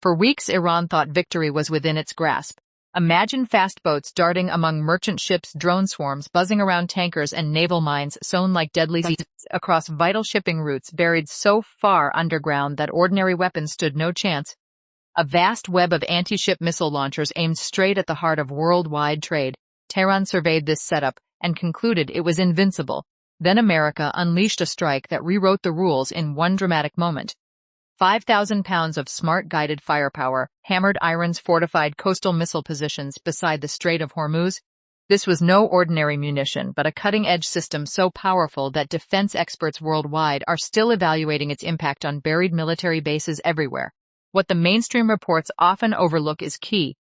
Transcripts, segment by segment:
For weeks, Iran thought victory was within its grasp. Imagine fast boats darting among merchant ships, drone swarms buzzing around tankers, and naval mines sown like deadly seeds across vital shipping routes buried so far underground that ordinary weapons stood no chance. A vast web of anti-ship missile launchers aimed straight at the heart of worldwide trade. Tehran surveyed this setup and concluded it was invincible. Then America unleashed a strike that rewrote the rules in one dramatic moment. 5,000 pounds of smart guided firepower hammered Iran's fortified coastal missile positions beside the Strait of Hormuz. This was no ordinary munition, but a cutting-edge system so powerful that defense experts worldwide are still evaluating its impact on buried military bases everywhere. What the mainstream reports often overlook is key.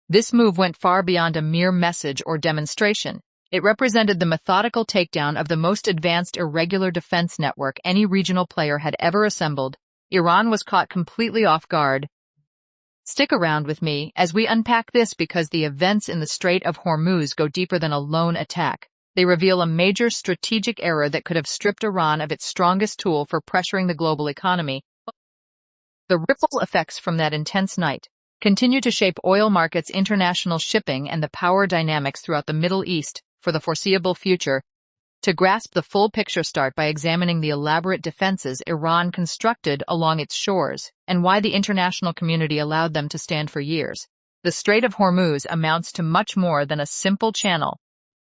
This move went far beyond a mere message or demonstration. It represented the methodical takedown of the most advanced irregular defense network any regional player had ever assembled. Iran was caught completely off guard. Stick around with me as we unpack this, because the events in the Strait of Hormuz go deeper than a lone attack. They reveal a major strategic error that could have stripped Iran of its strongest tool for pressuring the global economy. The ripple effects from that intense night continue to shape oil markets, international shipping, and the power dynamics throughout the Middle East for the foreseeable future. To grasp the full picture, start by examining the elaborate defenses Iran constructed along its shores and why the international community allowed them to stand for years. The Strait of Hormuz amounts to much more than a simple channel.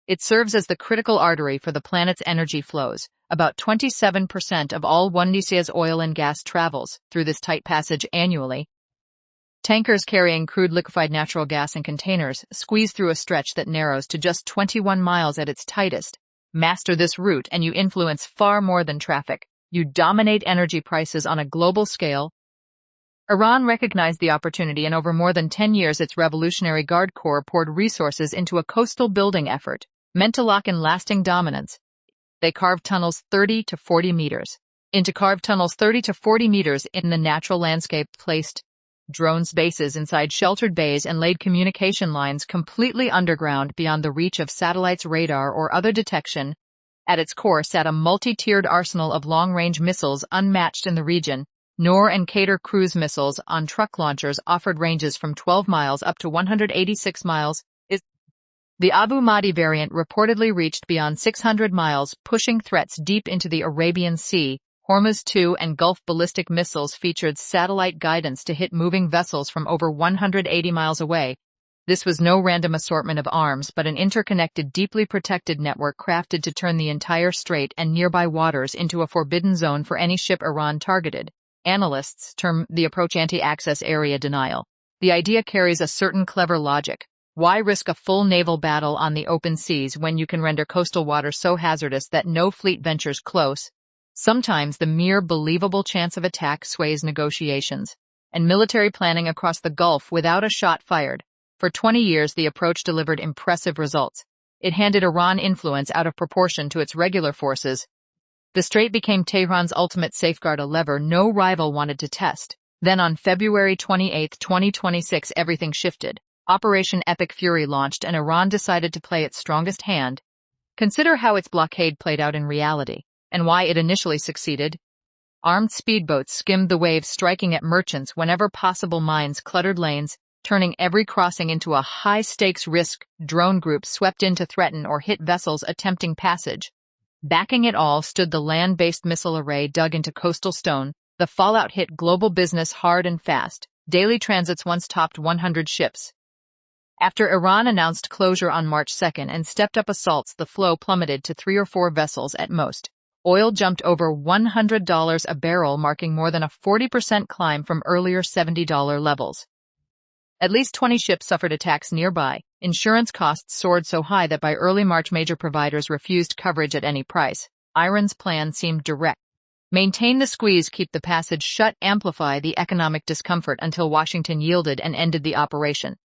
It serves as the critical artery for the planet's energy flows. About 27% of all Indonesia's oil and gas travels through this tight passage annually. Tankers carrying crude liquefied natural gas in containers squeeze through a stretch that narrows to just 21 miles at its tightest. Master this route and you influence far more than traffic. You dominate energy prices on a global scale. Iran recognized the opportunity, and over more than 10 years its Revolutionary Guard Corps poured resources into a coastal building effort meant to lock in lasting dominance. They carved tunnels 30 to 40 meters in the natural landscape, placed drone bases inside sheltered bays, and laid communication lines completely underground beyond the reach of satellites, radar, or other detection. At its core sat a multi-tiered arsenal of long-range missiles unmatched in the region. Noor and Qatar cruise missiles on truck launchers offered ranges from 12 miles up to 186 miles. The Abu Mahdi variant reportedly reached beyond 600 miles, pushing threats deep into the Arabian Sea. Hormuz 2 and Gulf ballistic missiles featured satellite guidance to hit moving vessels from over 180 miles away. This was no random assortment of arms, but an interconnected, deeply protected network crafted to turn the entire strait and nearby waters into a forbidden zone for any ship Iran targeted. Analysts term the approach anti-access area denial. The idea carries a certain clever logic. Why risk a full naval battle on the open seas when you can render coastal waters so hazardous that no fleet ventures close? Sometimes the mere believable chance of attack sways negotiations and military planning across the Gulf without a shot fired. For 20 years, the approach delivered impressive results. It handed Iran influence out of proportion to its regular forces. The strait became Tehran's ultimate safeguard, a lever no rival wanted to test. Then on February 28, 2026, everything shifted. Operation Epic Fury launched, and Iran decided to play its strongest hand. Consider how its blockade played out in reality, and why it initially succeeded. Armed speedboats skimmed the waves, striking at merchants whenever possible. Mines cluttered lanes, turning every crossing into a high-stakes risk. Drone groups swept in to threaten or hit vessels attempting passage. Backing it all stood the land-based missile array dug into coastal stone. The fallout hit global business hard and fast. Daily transits once topped 100 ships. After Iran announced closure on March 2 and stepped up assaults, the flow plummeted to 3 or 4 vessels at most. Oil jumped over $100 a barrel, marking more than a 40% climb from earlier $70 levels. At least 20 ships suffered attacks nearby. Insurance costs soared so high that by early March major providers refused coverage at any price. Iran's plan seemed direct. Maintain the squeeze, keep the passage shut, amplify the economic discomfort until Washington yielded and ended the operation.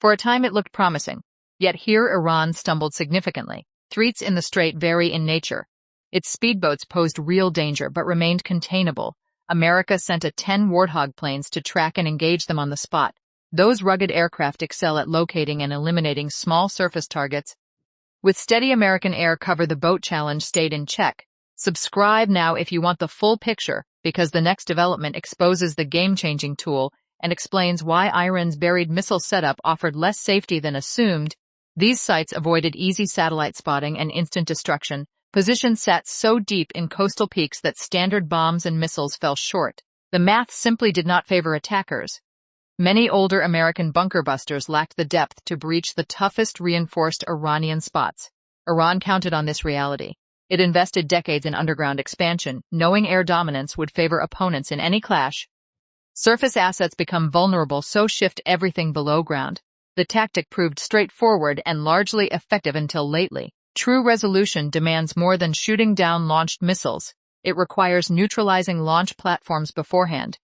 For a time it looked promising. Yet here Iran stumbled significantly. Threats in the strait vary in nature. Its speedboats posed real danger but remained containable. America sent 10 Warthog planes to track and engage them on the spot. Those rugged aircraft excel at locating and eliminating small surface targets. With steady American air cover, the boat challenge stayed in check. Subscribe now if you want the full picture, because the next development exposes the game-changing tool and explains why Iran's buried missile setup offered less safety than assumed. These sites avoided easy satellite spotting and instant destruction, positions sat so deep in coastal peaks that standard bombs and missiles fell short. The math simply did not favor attackers. Many older American bunker busters lacked the depth to breach the toughest reinforced Iranian spots. Iran counted on this reality. It invested decades in underground expansion, knowing air dominance would favor opponents in any clash. Surface assets become vulnerable, so shift everything below ground. The tactic proved straightforward and largely effective until lately. True resolution demands more than shooting down launched missiles. It requires neutralizing launch platforms beforehand.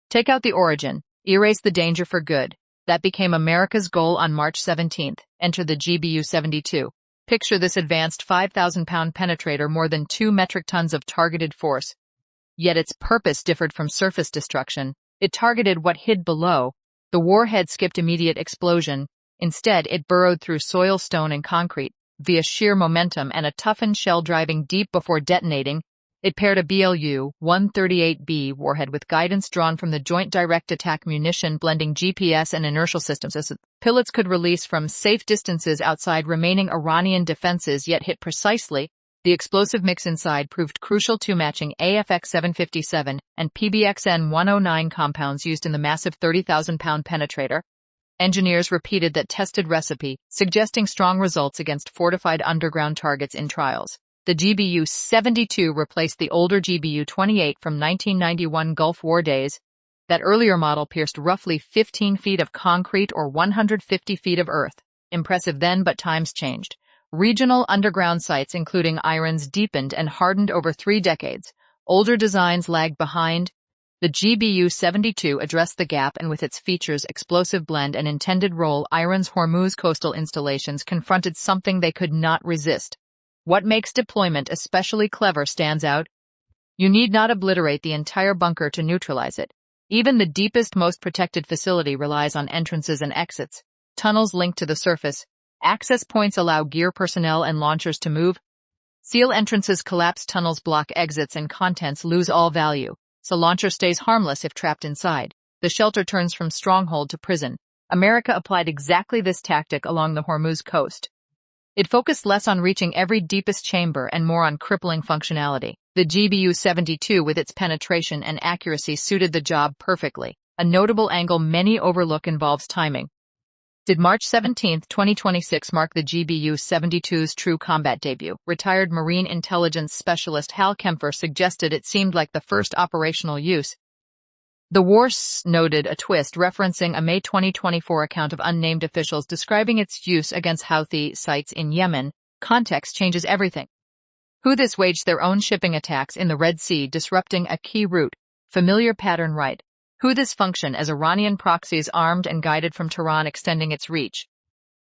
Take out the origin, erase the danger for good. That became America's goal on March 17. Enter the GBU-72. Picture this advanced 5,000-pound penetrator, more than 2 metric tons of targeted force. Yet its purpose differed from surface destruction. It targeted what hid below. The warhead skipped immediate explosion. Instead, it burrowed through soil, stone, and concrete, via sheer momentum and a toughened shell driving deep before detonating. It paired a BLU-138B warhead with guidance drawn from the Joint Direct Attack Munition, blending GPS and inertial systems. Pellets could release from safe distances outside remaining Iranian defenses, yet hit precisely. The explosive mix inside proved crucial to matching AFX-757 and PBXN-109 compounds used in the massive 30,000-pound penetrator. Engineers repeated that tested recipe, suggesting strong results against fortified underground targets in trials. The GBU-72 replaced the older GBU-28 from 1991 Gulf War days. That earlier model pierced roughly 15 feet of concrete or 150 feet of earth. Impressive then, but times changed. Regional underground sites, including Iran's, deepened and hardened over 3 decades. Older designs lagged behind. The GBU-72 addressed the gap, and with its features, explosive blend, and intended role, Iran's Hormuz coastal installations confronted something they could not resist. What makes deployment especially clever stands out. You need not obliterate the entire bunker to neutralize it. Even the deepest, most protected facility relies on entrances and exits. Tunnels link to the surface. Access points allow gear, personnel, and launchers to move. Seal entrances collapse, tunnels block exits, and contents lose all value. So launcher stays harmless if trapped inside. The shelter turns from stronghold to prison. America applied exactly this tactic along the Hormuz coast. It focused less on reaching every deepest chamber and more on crippling functionality. The GBU-72, with its penetration and accuracy, suited the job perfectly. A notable angle many overlook involves timing. Did March 17, 2026 mark the GBU-72's true combat debut? Retired Marine intelligence specialist Hal Kempfer suggested it seemed like the first operational use. The war noted a twist, referencing a May 2024 account of unnamed officials describing its use against Houthi sites in Yemen. Context changes everything. Houthis waged their own shipping attacks in the Red Sea, disrupting a key route. Familiar pattern, right? Houthis function as Iranian proxies, armed and guided from Tehran, extending its reach.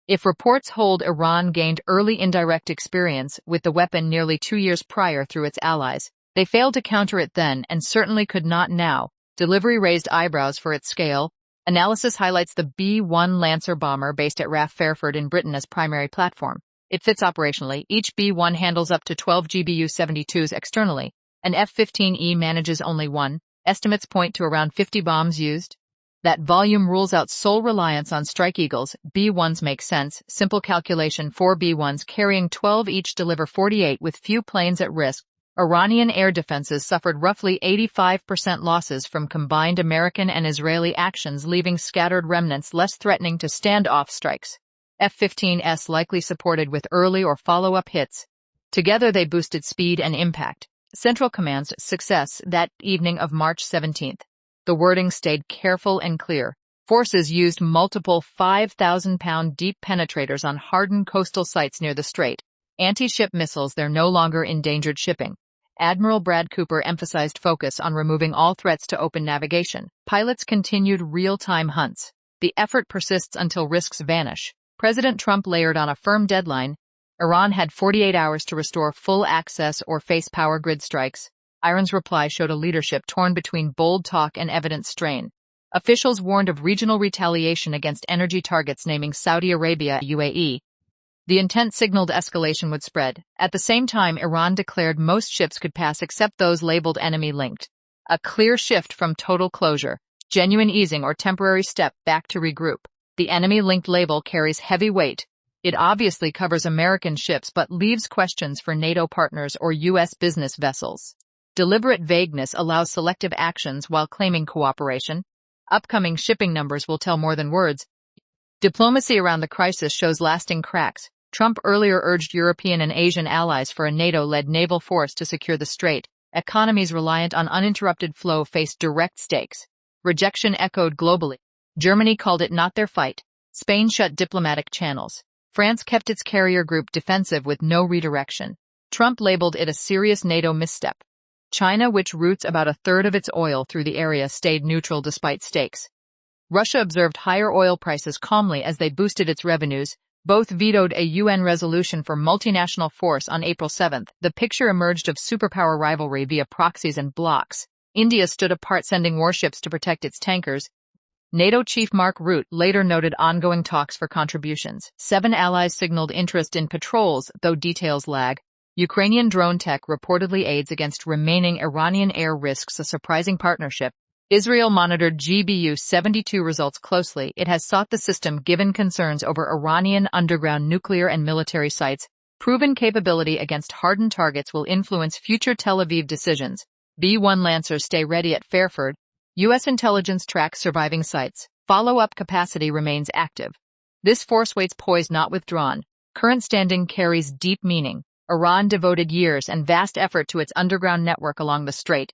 If reports hold, Iran gained early indirect experience with the weapon nearly 2 years prior through its allies. They failed to counter it then, and certainly could not now. Delivery raised eyebrows for its scale. Analysis highlights the B-1 Lancer bomber based at RAF Fairford in Britain as primary platform. It fits operationally. Each B-1 handles up to 12 GBU-72s externally. An F-15E manages only one. Estimates point to around 50 bombs used. That volume rules out sole reliance on Strike Eagles. B-1s make sense. Simple calculation: 4 B-1s carrying 12 each deliver 48 with few planes at risk. Iranian air defenses suffered roughly 85% losses from combined American and Israeli actions, leaving scattered remnants less threatening to standoff strikes. F-15s likely supported with early or follow-up hits. Together they boosted speed and impact. Central Command's success that evening of March 17. The wording stayed careful and clear. Forces used multiple 5,000-pound deep penetrators on hardened coastal sites near the strait. Anti-ship missiles, they're no longer endangered shipping. Admiral Brad Cooper emphasized focus on removing all threats to open navigation. Pilots continued real-time hunts. The effort persists until risks vanish. President Trump layered on a firm deadline. Iran had 48 hours to restore full access or face power grid strikes. Iran's reply showed a leadership torn between bold talk and evident strain. Officials warned of regional retaliation against energy targets, naming Saudi Arabia, UAE. The intent signaled escalation would spread. At the same time, Iran declared most ships could pass except those labeled enemy-linked. A clear shift from total closure. genuine easing or temporary step back to regroup. The enemy-linked label carries heavy weight. It obviously covers American ships but leaves questions for NATO partners or U.S. business vessels. Deliberate vagueness allows selective actions while claiming cooperation. Upcoming shipping numbers will tell more than words. Diplomacy around the crisis shows lasting cracks. Trump earlier urged European and Asian allies for a NATO-led naval force to secure the strait. Economies reliant on uninterrupted flow face direct stakes. Rejection echoed globally. Germany called it not their fight. Spain shut diplomatic channels. France kept its carrier group defensive with no redirection. Trump labeled it a serious NATO misstep. China, which routes about a third of its oil through the area, stayed neutral despite stakes. Russia observed higher oil prices calmly as they boosted its revenues. Both vetoed a UN resolution for multinational force on April 7. The picture emerged of superpower rivalry via proxies and blocks. India stood apart, sending warships to protect its tankers. NATO chief Mark Rutte later noted ongoing talks for contributions. 7 allies signaled interest in patrols, though details lag. Ukrainian drone tech reportedly aids against remaining Iranian air risks, a surprising partnership. Israel monitored GBU-72 results closely. It has sought the system given concerns over Iranian underground nuclear and military sites. Proven capability against hardened targets will influence future Tel Aviv decisions. B-1 Lancers stay ready at Fairford. U.S. intelligence tracks surviving sites. Follow-up capacity remains active. This force waits poised, not withdrawn. Current standing carries deep meaning. Iran devoted years and vast effort to its underground network along the strait.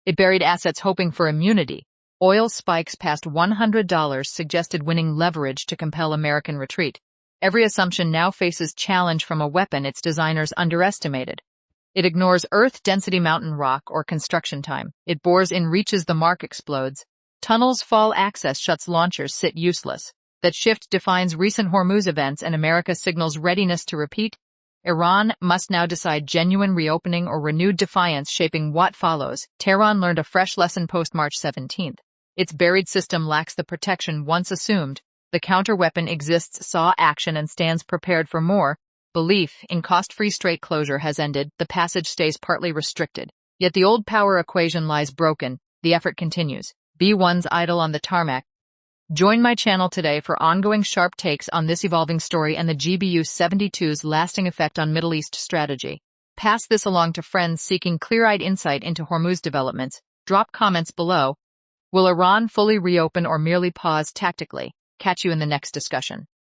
It buried assets hoping for immunity. Oil spikes past $100 suggested winning leverage to compel American retreat. Every assumption now faces challenge from a weapon its designers underestimated. It ignores Earth density, mountain rock, or construction time. It bores in, reaches the mark, explodes. Tunnels fall, access shuts, launchers sit useless. That shift defines recent Hormuz events, and America signals readiness to repeat. Iran must now decide genuine reopening or renewed defiance, shaping what follows. Tehran learned a fresh lesson post-March 17. Its buried system lacks the protection once assumed. The counter-weapon exists, saw action, and stands prepared for more. Belief in cost-free strait closure has ended. The passage stays partly restricted. Yet the old power equation lies broken. The effort continues. B-1's idle on the tarmac. Join my channel today for ongoing sharp takes on this evolving story and the GBU-72's lasting effect on Middle East strategy. Pass this along to friends seeking clear-eyed insight into Hormuz developments. Drop comments below. Will Iran fully reopen or merely pause tactically? Catch you in the next discussion.